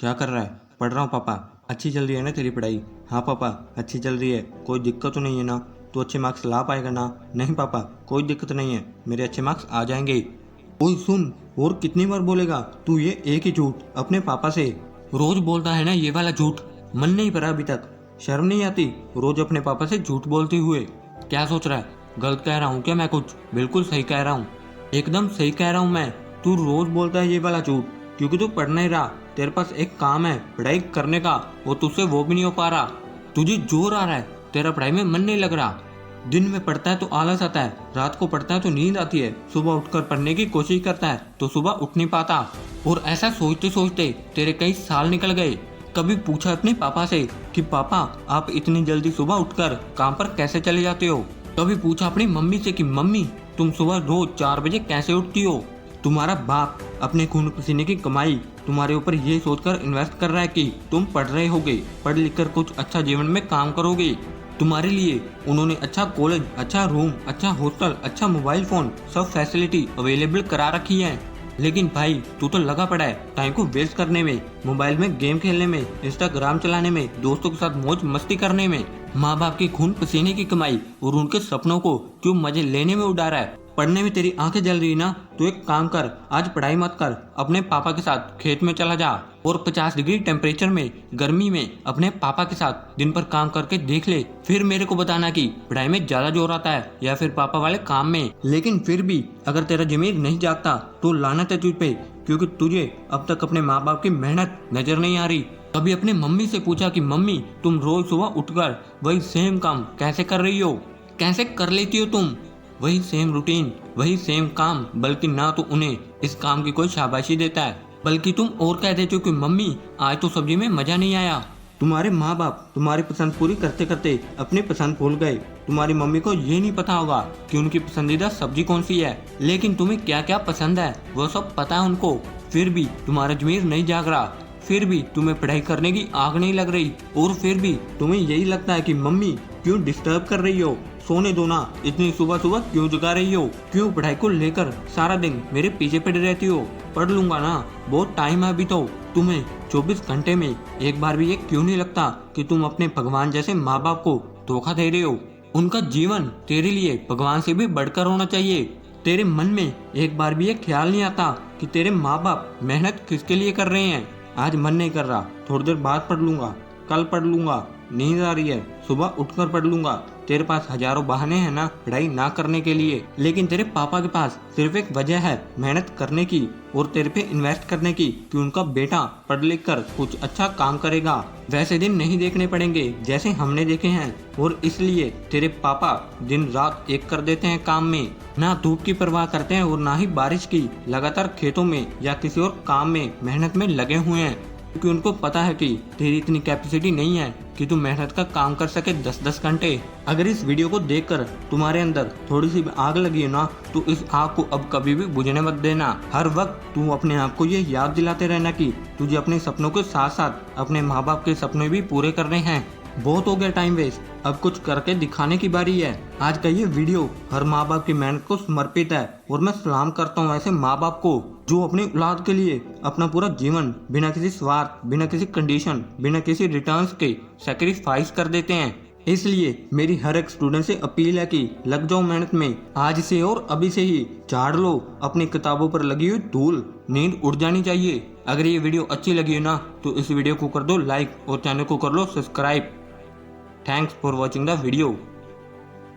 क्या कर रहा है? पढ़ रहा हूँ पापा। अच्छी चल रही है ना तेरी पढ़ाई? हाँ पापा, अच्छी चल रही है। कोई दिक्कत तो नहीं है ना? तू अच्छे मार्क्स ला पाएगा ना? नहीं पापा, कोई दिक्कत नहीं है, मेरे अच्छे मार्क्स आ जाएंगे। ओए सुन, और कितनी बार बोलेगा तू ये एक ही झूठ अपने पापा से? रोज बोलता है ना ये वाला झूठ, मन नहीं भरा अभी तक? शर्म नहीं आती रोज अपने पापा से झूठ बोलते हुए? क्या सोच रहा है? गलत कह रहा हूँ क्या मैं कुछ? बिल्कुल सही कह रहा हूँ, एकदम सही कह रहा हूँ मैं। तू रोज बोलता है ये वाला झूठ क्योंकि तू पढ़ नहीं रहा। तेरे पास एक काम है पढ़ाई करने का, वो तुझसे वो भी नहीं हो पा रहा। तुझे जोर आ रहा है, तेरा पढ़ाई में मन नहीं लग रहा। दिन में पढ़ता है तो आलस आता है, रात को पढ़ता है तो नींद आती है, सुबह उठकर पढ़ने की कोशिश करता है तो सुबह उठ नहीं पाता। और ऐसा सोचते सोचते तेरे कई साल निकल गए। कभी पूछा अपने पापा से कि पापा आप इतनी जल्दी सुबह उठकर काम पर कैसे चले जाते हो? कभी पूछा अपनी मम्मी से कि मम्मी तुम सुबह रोज 4 बजे कैसे उठती हो? तुम्हारा बाप अपने खून पसीने की कमाई तुम्हारे ऊपर ये सोचकर इन्वेस्ट कर रहा है कि तुम पढ़ रहे होगे, पढ़ लिख कर कुछ अच्छा जीवन में काम करोगे। तुम्हारे लिए उन्होंने अच्छा कॉलेज, अच्छा रूम, अच्छा हॉस्टल, अच्छा मोबाइल फोन, सब फैसिलिटी अवेलेबल करा रखी है। लेकिन भाई तू तो लगा पड़ा है टाइम को वेस्ट करने में, मोबाइल में गेम खेलने में, इंस्टाग्राम चलाने में, दोस्तों के साथ मौज मस्ती करने में। माँ बाप की खून पसीने की कमाई और उनके सपनों को क्यों मजे लेने में उड़ा रहा है? पढ़ने में तेरी आंखें जल रही ना, तो एक काम कर, आज पढ़ाई मत कर, अपने पापा के साथ खेत में चला जा और 50 डिग्री टेम्परेचर में गर्मी में अपने पापा के साथ दिन भर काम करके देख ले। फिर मेरे को बताना कि पढ़ाई में ज्यादा जोर आता है या फिर पापा वाले काम में। लेकिन फिर भी अगर तेरा जमीर नहीं जागता तो लानत है तुझ पे, क्योंकि तुझे अब तक अपने माँ बाप की मेहनत नजर नहीं आ रही। कभी अपने मम्मी से पूछा कि मम्मी तुम रोज सुबह उठकर वही सेम काम कैसे कर रही हो? कैसे कर लेती हो तुम वही सेम रूटीन, वही सेम काम? बल्कि ना तो उन्हें इस काम की कोई शाबाशी देता है, बल्कि तुम और कह देते हो कि मम्मी आज तो सब्जी में मजा नहीं आया। तुम्हारे माँ बाप तुम्हारी पसंद पूरी करते करते अपनी पसंद भूल गए। तुम्हारी मम्मी को ये नहीं पता होगा कि उनकी पसंदीदा सब्जी कौन सी है, लेकिन तुम्हें क्या क्या पसंद है वो सब पता है उनको। फिर भी तुम्हारा जमीर नहीं जाग रहा, फिर भी तुम्हें पढ़ाई करने की आग नहीं लग रही, और फिर भी तुम्हें यही लगता है कि मम्मी क्यों डिस्टर्ब कर रही हो, सोने दो ना, इतनी सुबह सुबह क्यों जगा रही हो, क्यों पढ़ाई को लेकर सारा दिन मेरे पीछे पड़ी रहती हो? पढ़ लूंगा ना, बहुत टाइम है अभी तो। तुम्हें 24 घंटे में एक बार भी ये क्यों नहीं लगता कि तुम अपने भगवान जैसे माँ बाप को धोखा दे रहे हो? उनका जीवन तेरे लिए भगवान से भी बढ़कर होना चाहिए। तेरे मन में एक बार भी ये ख्याल नहीं आता कि तेरे माँ बाप मेहनत किसके लिए कर रहे हैं? आज मन नहीं कर रहा, थोड़ी देर बाद पढ़ लूंगा, कल पढ़ लूंगा, नींद आ रही है, सुबह उठकर पढ़ लूंगा। तेरे पास हजारों बहाने हैं ना पढ़ाई ना करने के लिए, लेकिन तेरे पापा के पास सिर्फ एक वजह है मेहनत करने की और तेरे पे इन्वेस्ट करने की कि उनका बेटा पढ़ लिख कर कुछ अच्छा काम करेगा। वैसे दिन नहीं देखने पड़ेंगे जैसे हमने देखे हैं, और इसलिए तेरे पापा दिन रात एक कर देते हैं काम में, ना धूप की परवाह करते हैं और ना ही बारिश की। लगातार खेतों में या किसी और काम में मेहनत में लगे हुए हैं, क्योंकि उनको पता है कि तेरी इतनी कैपेसिटी नहीं है कि तू मेहनत का काम कर सके 10-10 घंटे। अगर इस वीडियो को देखकर तुम्हारे अंदर थोड़ी सी आग लगी है ना, तो इस आग को अब कभी भी बुझने मत देना। हर वक्त तू अपने आप को ये याद दिलाते रहना कि तुझे अपने सपनों के साथ साथ अपने माँ बाप के सपने भी पूरे करने हैं। बहुत हो गया टाइम वेस्ट, अब कुछ करके दिखाने की बारी है। आज का ये वीडियो हर माँ बाप की मेहनत को समर्पित है, और मैं सलाम करता हूँ ऐसे माँ बाप को जो अपनी औलाद के लिए अपना पूरा जीवन बिना किसी स्वार्थ, बिना किसी कंडीशन, बिना किसी रिटर्न्स के सेक्रीफाइस कर देते हैं। इसलिए मेरी हर एक स्टूडेंट से अपील है कि लग जाओ मेहनत में, आज से और अभी से ही झाड़ लो अपनी किताबों पर लगी हुई धूल, नींद उड़ जानी चाहिए। अगर ये वीडियो अच्छी लगी है ना, तो इस वीडियो को कर दो लाइक और चैनल को कर लो subscribe. Thanks for watching the video.